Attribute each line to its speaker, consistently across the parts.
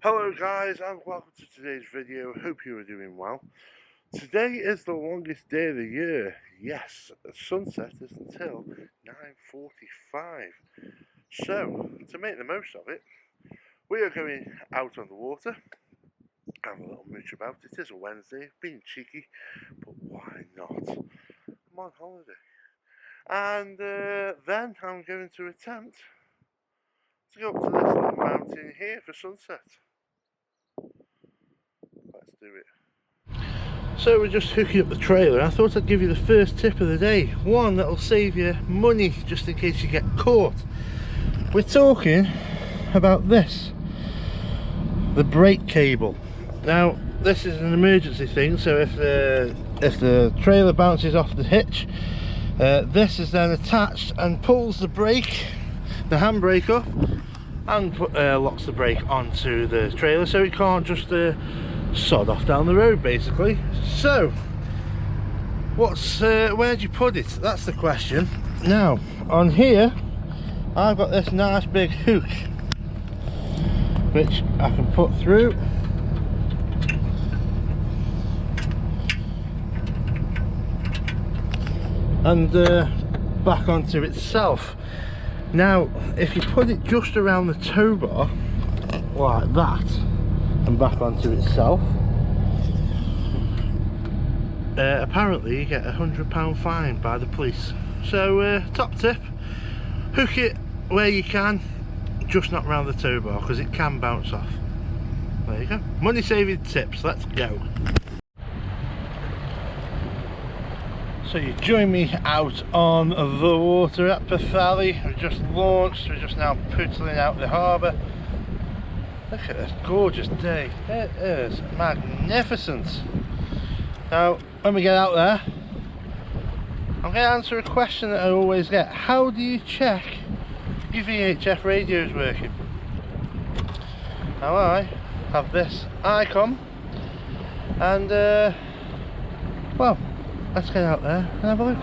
Speaker 1: Hello guys and welcome to today's video. Hope you are doing well. Today is the longest day of the year. Yes, sunset is until 9:45. So, to make the most of it, we are going out on the water, have a little mooch about. It is a Wednesday, being cheeky, but why not? I'm on holiday. And then I'm going to attempt to go up to this little mountain here for sunset. Let's do it. So we're just hooking up the trailer. I thought I'd give you the first tip of the day. One that'll save you money just in case you get caught. We're talking about this, the brake cable. Now this is an emergency thing, so if the trailer bounces off the hitch, this is then attached and pulls the brake, the handbrake up, and locks the brake onto the trailer so it can't just sod off down the road basically. So where do you put it? That's the question. Now on here I've got this nice big hook which I can put through and back onto itself. Now if you put it just around the tow bar like that and back onto itself, apparently you get a £100 fine by the police. So top tip, hook it where you can, just not round the tow bar because it can bounce off. There you go, money saving tips. Let's go. So you join me out on the water at Pethally. We've just launched, we're just now pootling out the harbour. Look at this gorgeous day, it is magnificent. Now when we get out there, I'm going to answer a question that I always get. How do you check your VHF radios working? Now I have this icom and well, let's get out there and have a look.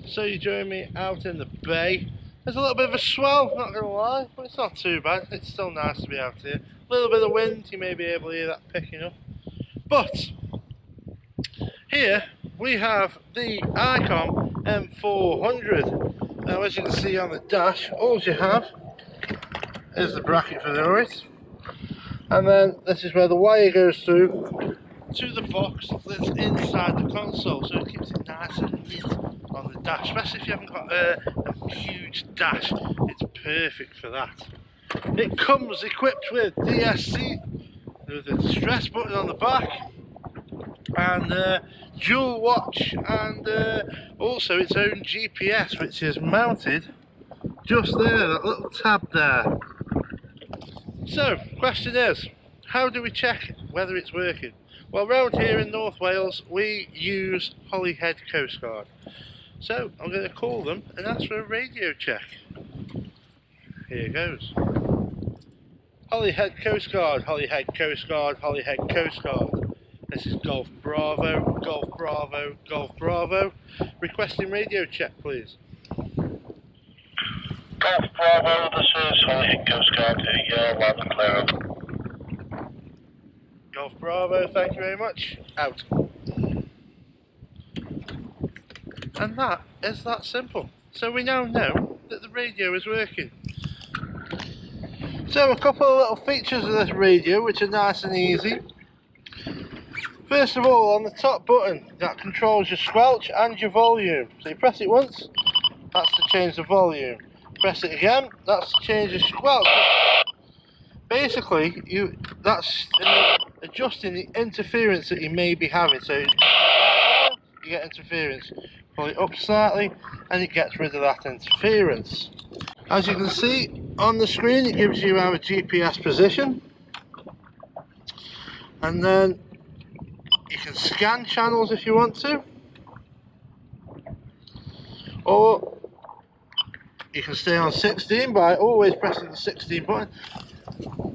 Speaker 1: So you join me out in the bay. There's a little bit of a swell, not going to lie, but it's not too bad. It's still nice to be out here. A little bit of wind, you may be able to hear that picking up. But here we have the icom M400. Now as you can see on the dash, all you have is the bracket for the noise. And then this is where the wire goes through to the box that's inside the console, so it keeps it nice and neat on the dash, especially if you haven't got a huge dash. It's perfect for that. It comes equipped with DSC with a distress button on the back and dual watch, and also its own GPS, which is mounted just there, that little tab there. So question is, how do we check whether it's working? Well, round here in North Wales we use Holyhead Coast Guard. So I'm going to call them and ask for a radio check. Here goes. Holyhead Coast Guard, Holyhead Coast Guard, Holyhead Coast Guard. This is Golf Bravo, Golf Bravo, Golf Bravo. Requesting radio check, please.
Speaker 2: Golf Bravo, this is Holyhead Coast Guard, you're loud and clear.
Speaker 1: Golf Bravo, thank you very much. Out. And that is that simple. So we now know that the radio is working. So a couple of little features of this radio which are nice and easy. First of all, on the top button, that controls your squelch and your volume. So you press it once, that's to change the volume. Press it again. That's changes. Well, basically, that's adjusting the interference that you may be having. So you get interference. Pull it up slightly, and it gets rid of that interference. As you can see on the screen, it gives you our GPS position, and then you can scan channels if you want to, or you can stay on 16 by always pressing the 16 button.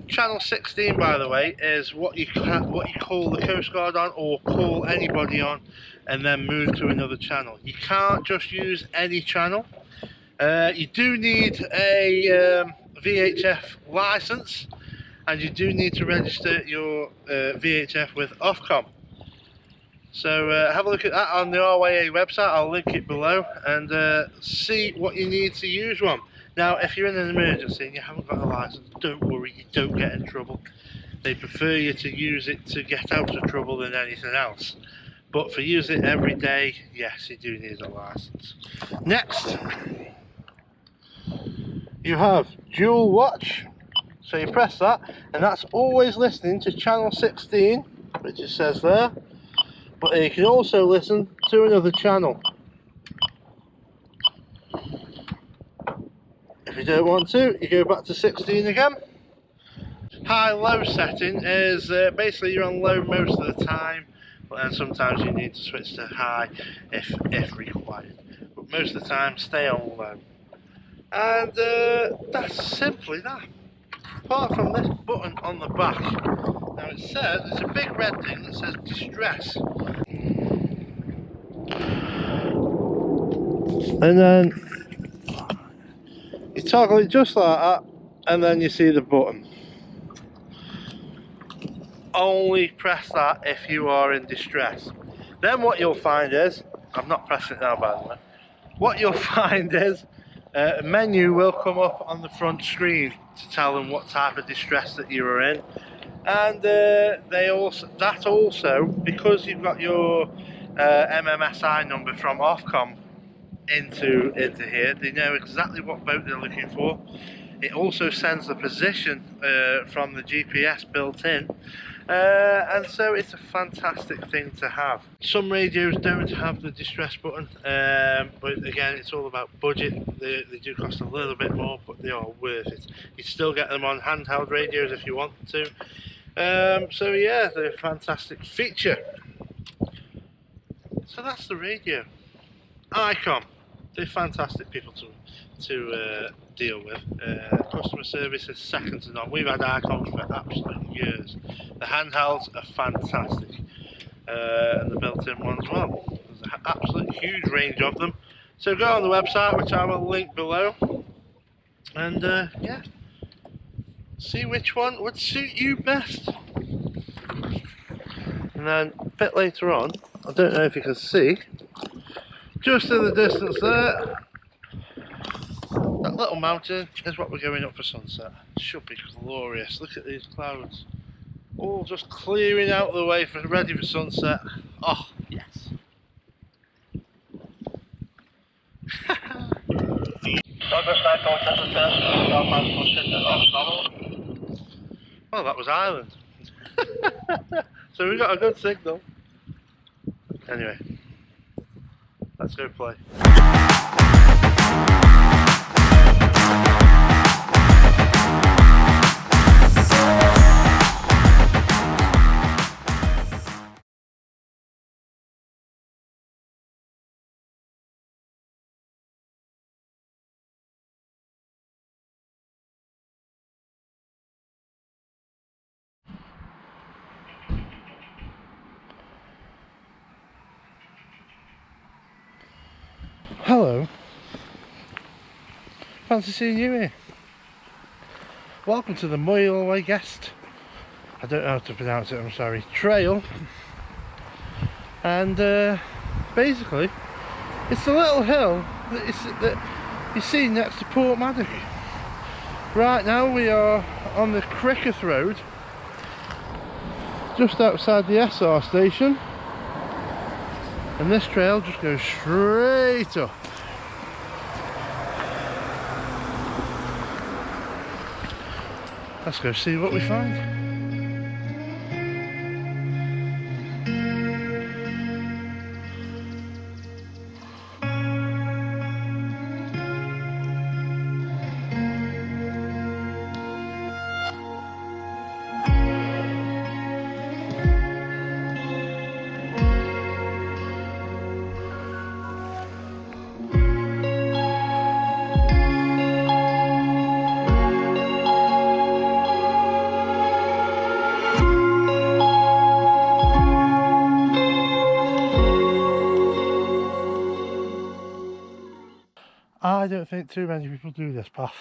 Speaker 1: Channel 16, by the way, is what you call the Coast Guard on, or call anybody on, and then move to another channel. You can't just use any channel. You do need a VHF license, and you do need to register your VHF with Ofcom. So have a look at that on the RYA website. I'll link it below, and see what you need to use one. Now, if you're in an emergency and you haven't got a license, don't worry, you don't get in trouble. They prefer you to use it to get out of trouble than anything else. But for use it every day, yes, you do need a license. Next, you have dual watch. So you press that, and that's always listening to channel 16, which it says there. But you can also listen to another channel. If you don't want to, you go back to 16 again. High-low setting is basically you're on low most of the time, but then sometimes you need to switch to high if required. But most of the time, stay on low. And that's simply that. Apart from this button on the back. Now it says, it's a big red thing that says distress. And then you toggle it just like that, and then you see the button. Only press that if you are in distress. Then what you'll find is, I'm not pressing it now by the way, what you'll find is a menu will come up on the front screen to tell them what type of distress that you are in. And that also, because you've got your MMSI number from Ofcom into here, they know exactly what boat they're looking for. It also sends the position from the GPS built in, and so it's a fantastic thing to have. Some radios don't have the distress button, but again, it's all about budget. They do cost a little bit more, but they are worth it. You still get them on handheld radios if you want to. So yeah, they're a fantastic feature. So that's the radio. icom, they're fantastic people to deal with. Customer service is second to none. We've had icoms for absolute years. The handhelds are fantastic, and the built-in ones as well. There's an absolute huge range of them. So go on the website, which I will link below, and yeah, see which one would suit you best. And then a bit later on, I don't know if you can see, just in the distance there, that little mountain is what we're going up for sunset. Should be glorious. Look at these clouds, all just clearing out the way for ready for sunset. Oh yes. Well, that was Ireland. So we got a good signal. Anyway, let's go play. Hello. Fancy seeing you here. Welcome to the Moilway Guest. I don't know how to pronounce it, I'm sorry. Trail. And basically, it's a little hill that you see next to Port Maddock. Right now we are on the Cricketh Road, just outside the SR station. And this trail just goes straight up. Let's go see what we find. I don't think too many people do this path.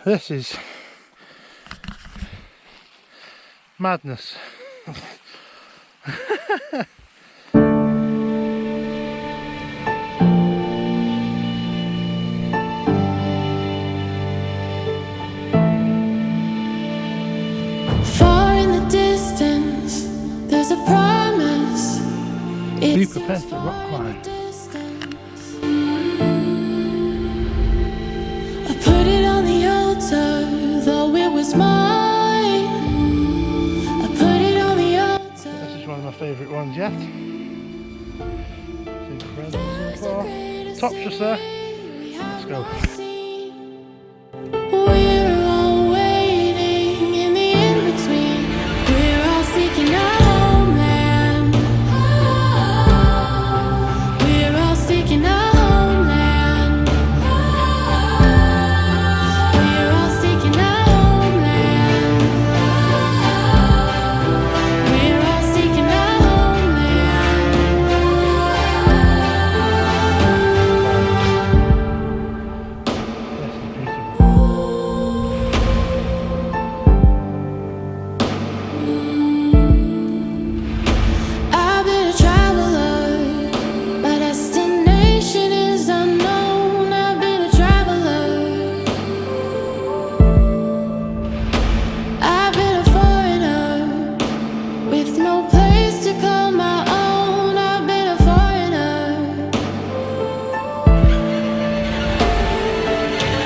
Speaker 1: This is madness.
Speaker 3: Far in the distance, there's a promise.
Speaker 1: Be prepared to rock climb.
Speaker 3: I put it on the altar, though it was mine. I put it on the altar.
Speaker 1: This is one of my favourite ones yet. It's incredible so far. Top's just there. Let's go.
Speaker 3: We're all waiting in the in-between. We're all seeking our homeland. We're all seeking our homeland. We're all seeking our homeland. We're all seeking our homeland.
Speaker 1: This is beautiful.
Speaker 3: I've been a traveler, my destination is unknown. I've been a traveler, I've been a foreigner with no place to call my own. I've been a foreigner.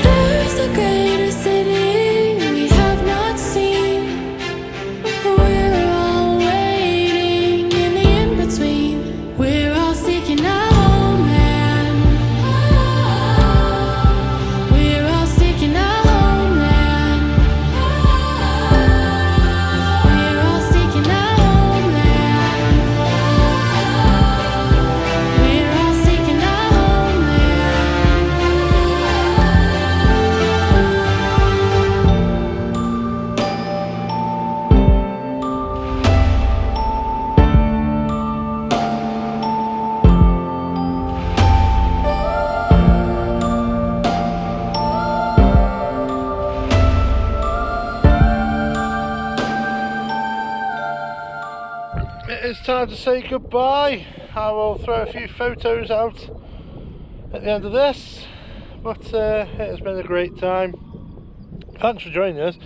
Speaker 3: There's a greater city we have not seen. We're all waiting in the in-between. We're all seeking our homeland. We're all seeking our homeland. We're all seeking our homeland. We're all seeking our
Speaker 1: It is time to say goodbye. I will throw a few photos out at the end of this, but it has been a great time. Thanks for joining us,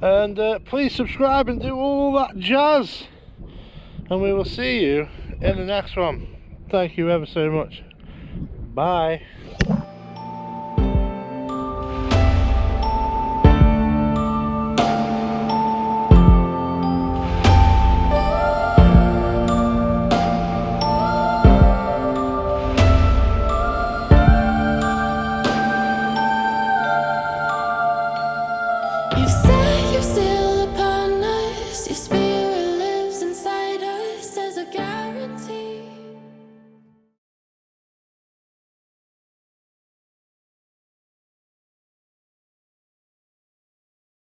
Speaker 1: and please subscribe and do all that jazz, and we will see you in the next one. Thank you ever so much. Bye.
Speaker 3: You say you're still